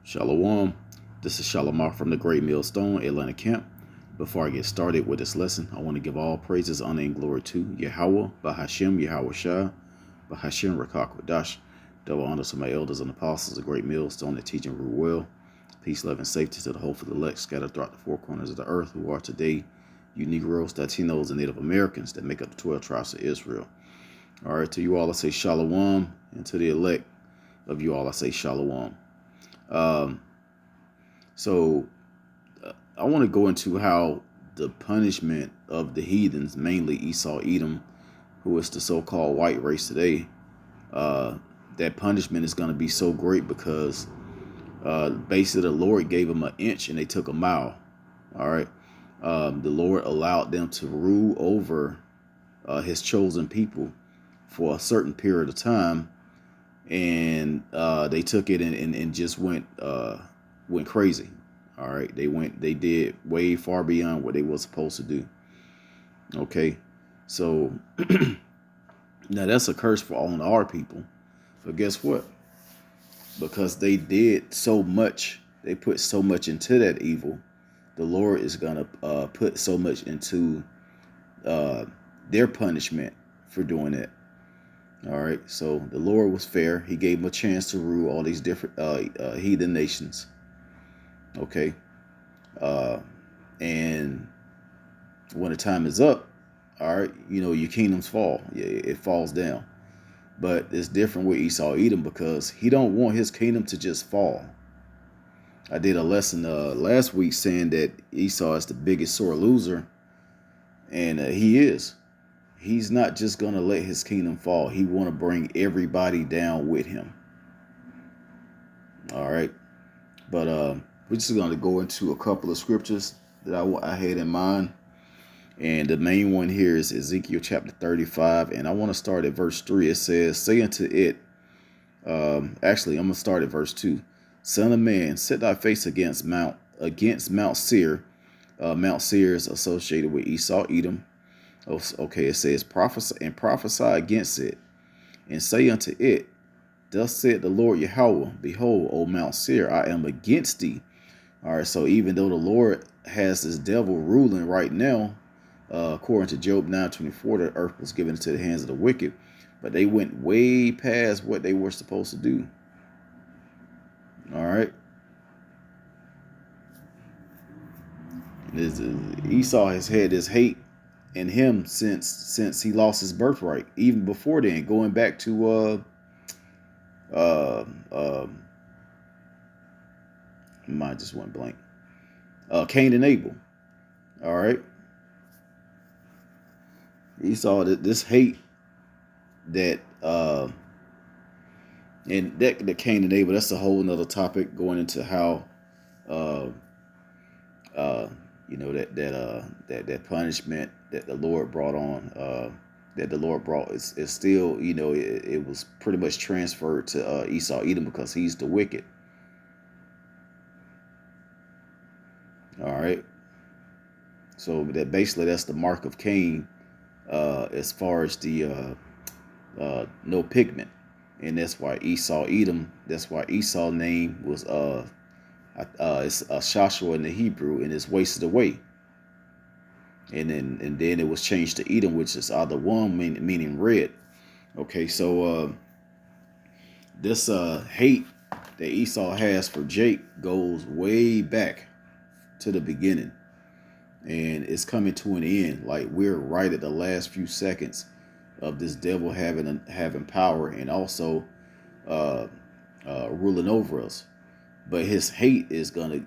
Shalom. This is Shalomar from the Great Millstone, Atlanta Camp. Before I get started with this lesson, I want to give all praises, honor, and glory to Yahweh, Bahashem, Yahweh Shah, Bahashem, Rakakwadash. Double honors to my elders and apostles, the Great Millstone, that teach and rule well. Peace, love, and safety to the whole for the elect scattered throughout the four corners of the earth, who are today you Negroes, Latinos, and Native Americans that make up the 12 tribes of Israel. All right, to you all I say Shalom, and to the elect of you all I say Shalom. So I want to go into how the punishment of the heathens, mainly Esau, Edom, who is the so-called white race today, that punishment is going to be so great because basically the Lord gave them an inch and they took a mile. All right. The Lord allowed them to rule over his chosen people for a certain period of time, and they took it and just went crazy. All right, they did way far beyond what they were supposed to do. Okay, so now that's a curse for all our people. But guess what? Because they did so much, they put so much into that evil, the Lord is gonna put so much into their punishment for doing it. All right, so the Lord was fair. He gave them a chance to rule all these different heathen nations. Okay, and when the time is up, all right, your kingdoms fall. Yeah, it falls down. But it's different with Esau Edom because he don't want his kingdom to just fall. I did a lesson last week saying that Esau is the biggest sore loser, and he is. He's not just going to let his kingdom fall. He want to bring everybody down with him. All right. But we're just going to go into a couple of scriptures that I had in mind. And the main one here is Ezekiel chapter 35. And I want to start at verse 3. It says, say unto it, actually, I'm going to start at verse 2. Son of man, set thy face against Mount Seir. Mount Seir is associated with Esau, Edom. Okay, it says, prophesy against it, and say unto it, thus said the Lord Yahweh, behold, O Mount Seir, I am against thee. All right, so even though the Lord has this devil ruling right now, according to Job 9:24, the earth was given into the hands of the wicked, but they went way past what they were supposed to do. All right. Esau has had this hate in him since he lost his birthright. Even before then, going back to mine just went blank. Cain and Abel. All right. Esau, this hate that and that Cain and Abel, that's a whole nother topic, going into how that punishment that the Lord brought on, that the Lord brought is still, it was pretty much transferred to Esau Edom because he's the wicked. All right. So that basically that's the mark of Cain, as far as the no pigment, and that's why Esau Edom. That's why Esau's name was it's Joshua in the Hebrew, and it's wasted away. And then it was changed to Edom, which is either one meaning red. Okay, so this hate that Esau has for Jake goes way back to the beginning, and it's coming to an end. Like, we're right at the last few seconds of this devil having power and also ruling over us. But his hate is gonna,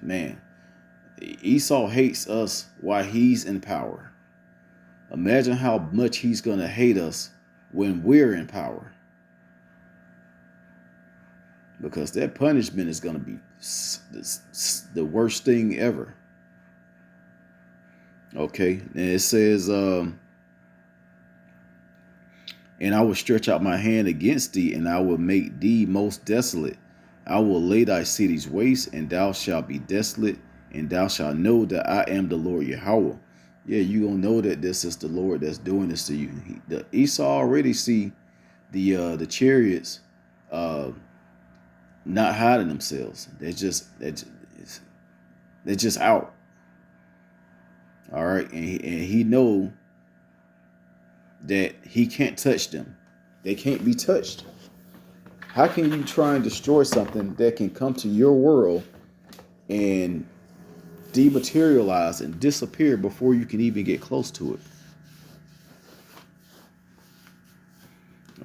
man. Esau hates us while he's in power. Imagine how much he's going to hate us when we're in power. Because that punishment is going to be the worst thing ever. Okay, and it says, and I will stretch out my hand against thee, and I will make thee most desolate. I will lay thy cities waste, and thou shalt be desolate, and thou shalt know that I am the Lord Yahweh. Yeah, you gonna know that this is the Lord that's doing this to you. Esau already see the chariots not hiding themselves. They're just out. All right, and he know that he can't touch them. They can't be touched. How can you try and destroy something that can come to your world and dematerialize and disappear before you can even get close to it?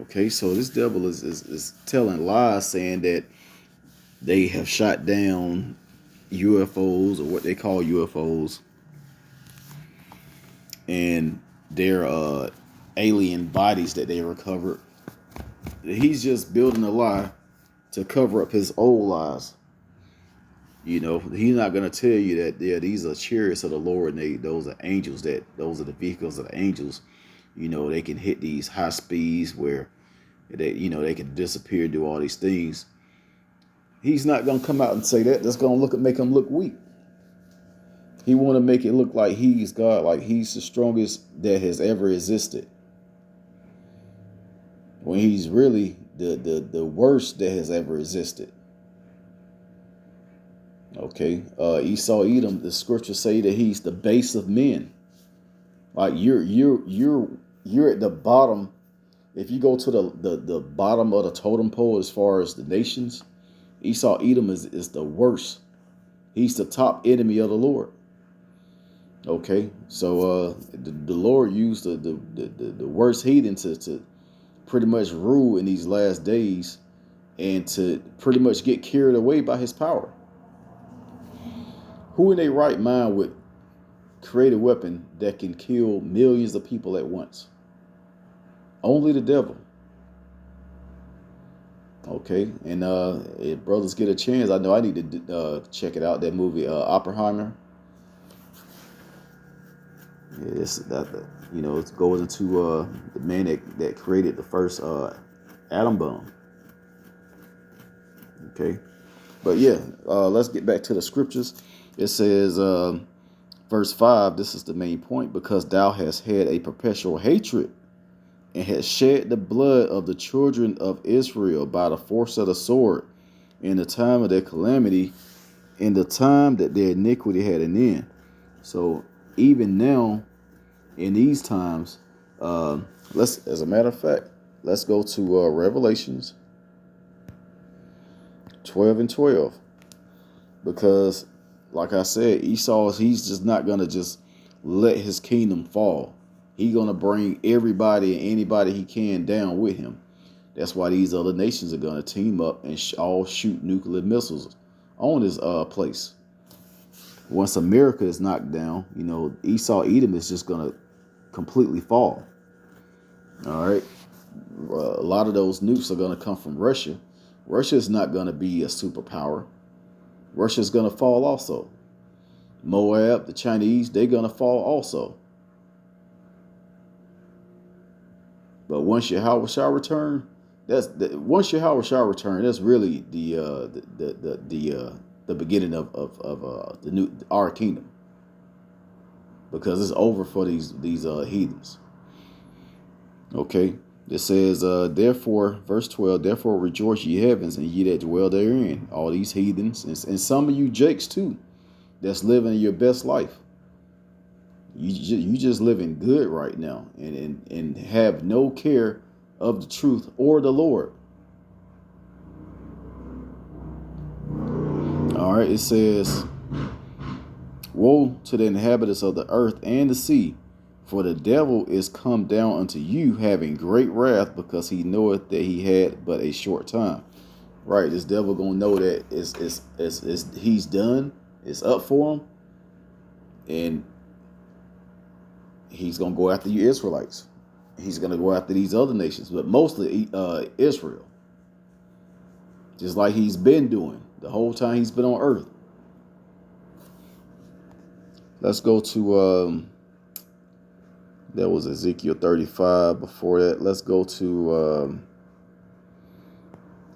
Okay, so this devil is telling lies, saying that they have shot down UFOs, or what they call UFOs, and their alien bodies that they recovered. He's just building a lie to cover up his old lies. You know, he's not going to tell you that, yeah, these are chariots of the Lord, and those are angels, those are the vehicles of the angels. You know, they can hit these high speeds where they can disappear, do all these things. He's not going to come out and say that. That's going to make him look weak. He want to make it look like he's God, like he's the strongest that has ever existed, when he's really the worst that has ever existed. Okay, Esau Edom, the scriptures say that he's the base of men. Like you're at the bottom. If you go to the bottom of the totem pole as far as the nations, Esau Edom is the worst. He's the top enemy of the Lord. Okay, so the Lord used the worst heathen to pretty much rule in these last days, and to pretty much get carried away by his power. Who in their right mind would create a weapon that can kill millions of people at once? Only the devil. Okay, and if brothers get a chance, I know I need to check it out. That movie, Oppenheimer. Yeah, it goes into the man that created the first atom bomb. Okay, but yeah, let's get back to the scriptures. It says, verse 5, this is the main point: because thou hast had a perpetual hatred, and hast shed the blood of the children of Israel by the force of the sword, in the time of their calamity, in the time that their iniquity had an end. So even now, in these times, as a matter of fact, let's go to Revelations 12 and 12. Because, like I said, Esau, he's just not going to just let his kingdom fall. He's going to bring everybody and anybody he can down with him. That's why these other nations are going to team up and all shoot nuclear missiles on this place. Once America is knocked down, Esau Edom is just going to completely fall. All right. A lot of those nukes are going to come from Russia. Russia is not going to be a superpower. Russia is going to fall also. Moab, the Chinese, they're going to fall also. But once Yahweh shall return, that's really the beginning of our kingdom, because it's over for these heathens. Okay, it says, therefore, verse 12, therefore rejoice ye heavens, and ye that dwell therein, all these heathens, and some of you jakes too, that's living your best life. You just living good right now, and have no care of the truth or the Lord. All right, it says, woe to the inhabitants of the earth and the sea, for the devil is come down unto you, having great wrath, because he knoweth that he had but a short time. Right, this devil gonna know that he's done. It's up for him, and he's gonna go after you Israelites. He's gonna go after these other nations, but mostly Israel, just like he's been doing the whole time he's been on earth. Let's go to that was Ezekiel 35. Before that, let's go to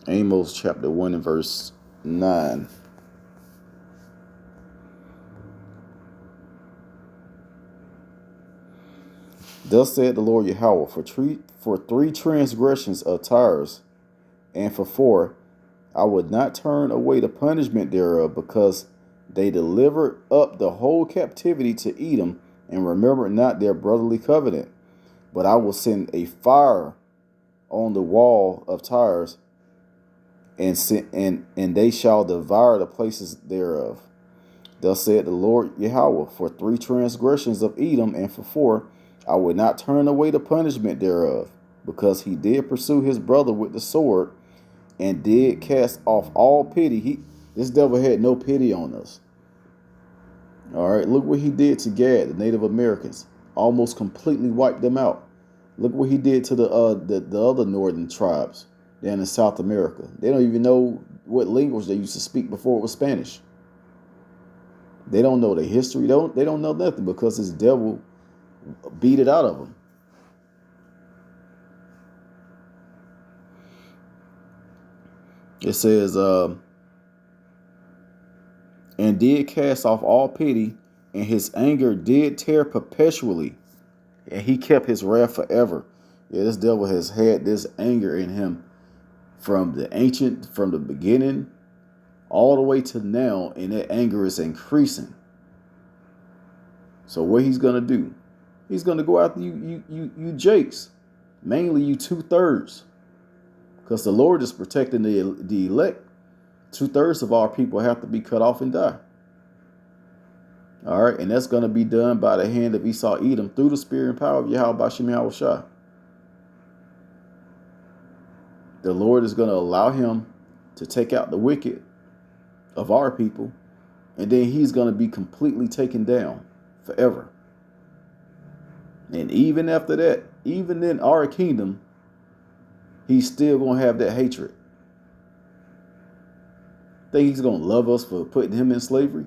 Amos chapter 1 and verse 9. Thus said the Lord Yahweh, for three transgressions of Tyrus, and for 4, I would not turn away the punishment thereof, because they delivered up the whole captivity to Edom, and remembered not their brotherly covenant. But I will send a fire on the wall of Tyre, and they shall devour the places thereof. Thus said the Lord Yahweh, for 3 transgressions of Edom, and for 4, I would not turn away the punishment thereof, because he did pursue his brother with the sword, and did cast off all pity. This devil had no pity on us. All right, look what he did to Gad, the Native Americans. Almost completely wiped them out. Look what he did to the other northern tribes down in South America. They don't even know what language they used to speak before it was Spanish. They don't know the history. They don't know nothing, because this devil beat it out of them. It says, and did cast off all pity, and his anger did tear perpetually, and he kept his wrath forever. Yeah, this devil has had this anger in him from the beginning all the way to now, and that anger is increasing. So what he's gonna do? He's gonna go after you Jakes, mainly you 2/3, because the Lord is protecting the elect. 2/3 of our people have to be cut off and die. All right, and that's gonna be done by the hand of Esau Edom through the spirit and power of Yahweh Bashim Yahushua. The Lord is gonna allow him to take out the wicked of our people, and then he's gonna be completely taken down forever. And even after that, even in our kingdom, he's still going to have that hatred. Think he's going to love us for putting him in slavery?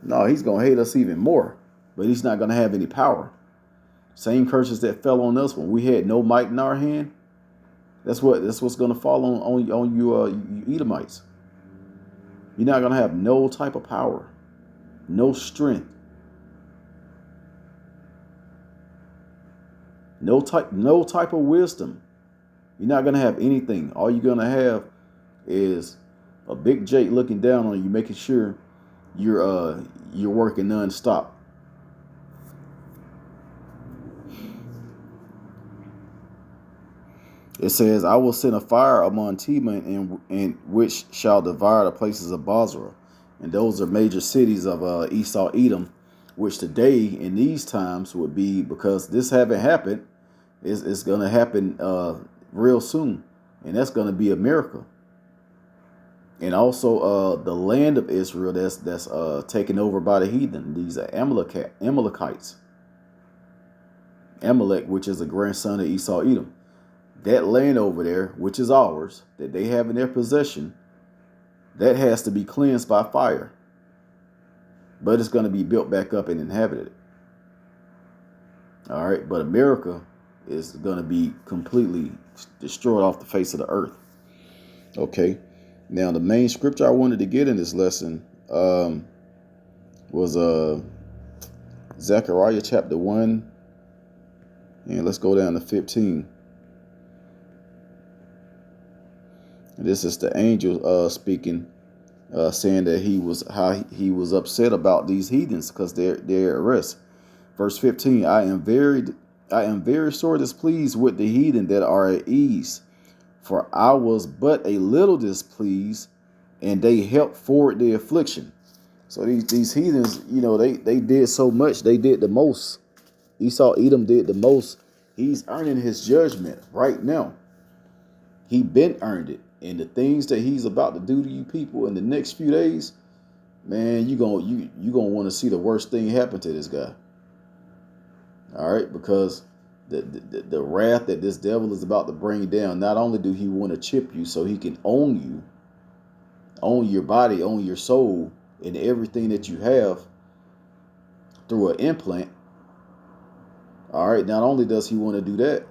No, he's going to hate us even more, but he's not going to have any power. Same curses that fell on us when we had no might in our hand. That's what's going to fall on you Edomites. You're not going to have no type of power, no strength, no type of wisdom. You're not going to have anything. All you're going to have is a big Jake looking down on you, making sure you're working nonstop. It says, I will send a fire among Teman, and which shall devour the places of Basra. And those are major cities of Esau Edom, which today in these times would be, because this haven't happened, it's going to happen real soon. And that's going to be America. And also the land of Israel that's taken over by the heathen. These are Amalekites. Amalek, which is a grandson of Esau Edom. That land over there, which is ours, that they have in their possession, that has to be cleansed by fire. But it's going to be built back up and inhabited. All right. But America is going to be completely destroyed off the face of the earth. Okay. Now, the main scripture I wanted to get in this lesson was Zechariah chapter 1. And let's go down to 15. This is the angel speaking, saying that he was upset about these heathens because they're at rest. Verse 15: I am very sore displeased with the heathen that are at ease, for I was but a little displeased, and they helped forward the affliction. So these heathens, they did so much. They did the most. Esau Edom did the most. He's earning his judgment right now. He been earned it. And the things that he's about to do to you people in the next few days, man, you gonna want to see the worst thing happen to this guy. All right, because the wrath that this devil is about to bring down, not only do he want to chip you so he can own you, own your body, own your soul, and everything that you have through an implant. All right, not only does he want to do that,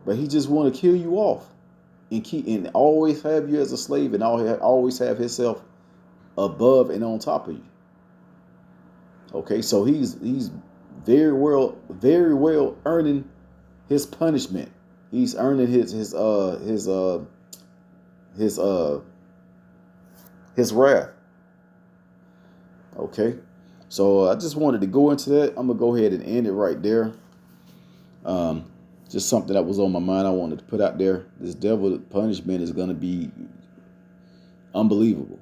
but he just want to kill you off. And always have you as a slave, and always have himself above and on top of you. Okay, so he's very well earning his punishment. He's earning his wrath. Okay. So I just wanted to go into that. I'm gonna go ahead and end it right there. Just something that was on my mind. I wanted to put out there. This devil punishment is gonna be unbelievable.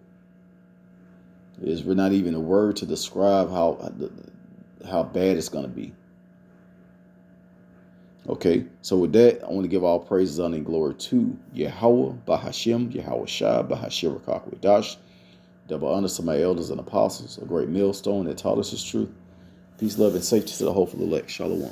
There's not even a word to describe how bad it's gonna be. Okay, so with that, I want to give all praises, honor, and glory to Yahweh, Bahashem, Yahweh Shai, Bahashir Dash. Double honor to my elders and apostles, a great millstone that taught us his truth. Peace, love, and safety to the hopeful elect. Shalom.